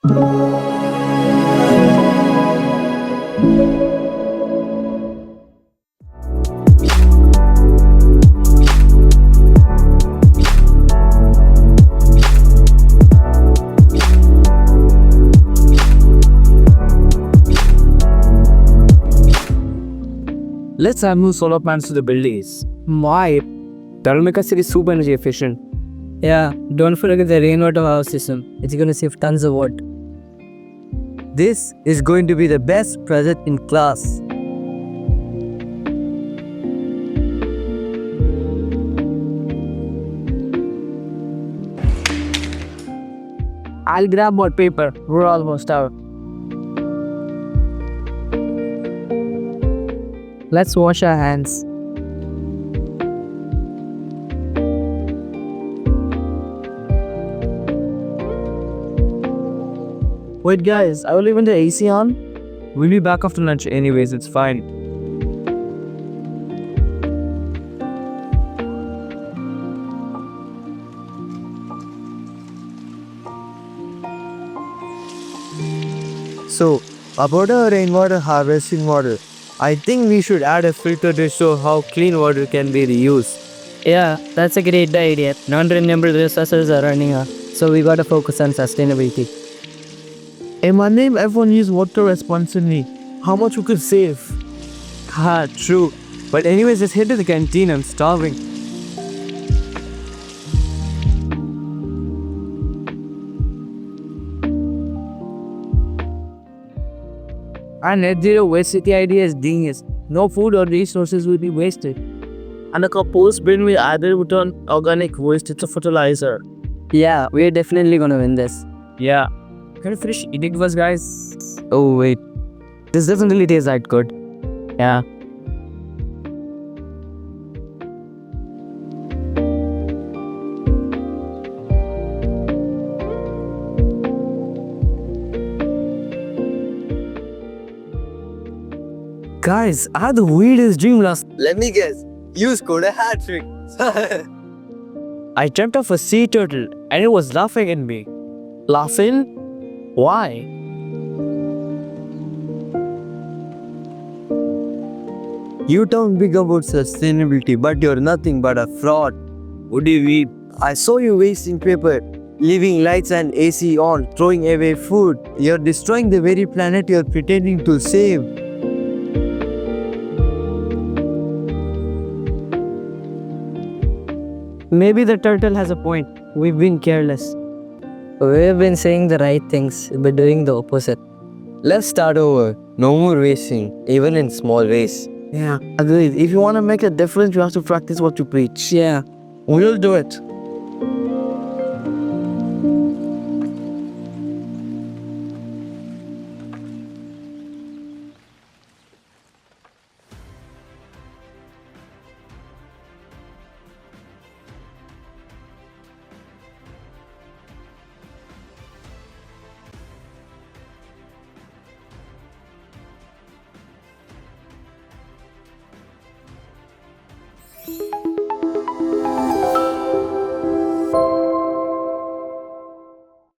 Let's add more solar panels to the buildings. Why? That'll make our city super energy efficient. Yeah, don't forget the rainwater power system. It's gonna save tons of water. This is going to be the best project in class. I'll grab more paper. We're almost out. Let's wash our hands. Wait guys, are we leaving the AC on? We'll be back after lunch anyways, it's fine. So, about our rainwater harvesting model, I think we should add a filter to show how clean water can be reused. Yeah, that's a great idea. Non-renewable resources are running out, so we gotta focus on sustainability. In my name, everyone use water responsibly. How much we could save? Ha, true. But anyways, let's head to the canteen, I'm starving. Our net zero waste city idea is genius. No food or resources will be wasted. And the compost bin we added would turn organic waste into fertilizer. Yeah, we're definitely gonna win this. Yeah. Can you finish eating first, guys? Oh wait, this doesn't really taste that good. Yeah. Guys, I had the weirdest dream last. Let me guess. You scored a hat trick. I dreamt of a sea turtle and it was laughing at me. Laughing? Why? You talk big about sustainability, but you're nothing but a fraud. What do you eat? I saw you wasting paper, leaving lights and AC on, throwing away food. You're destroying the very planet you're pretending to save. Maybe the turtle has a point. We've been careless. We've been saying the right things, but doing the opposite. Let's start over. No more wasting, even in small ways. Yeah, agreed. If you want to make a difference, you have to practice what you preach. Yeah. We'll do it.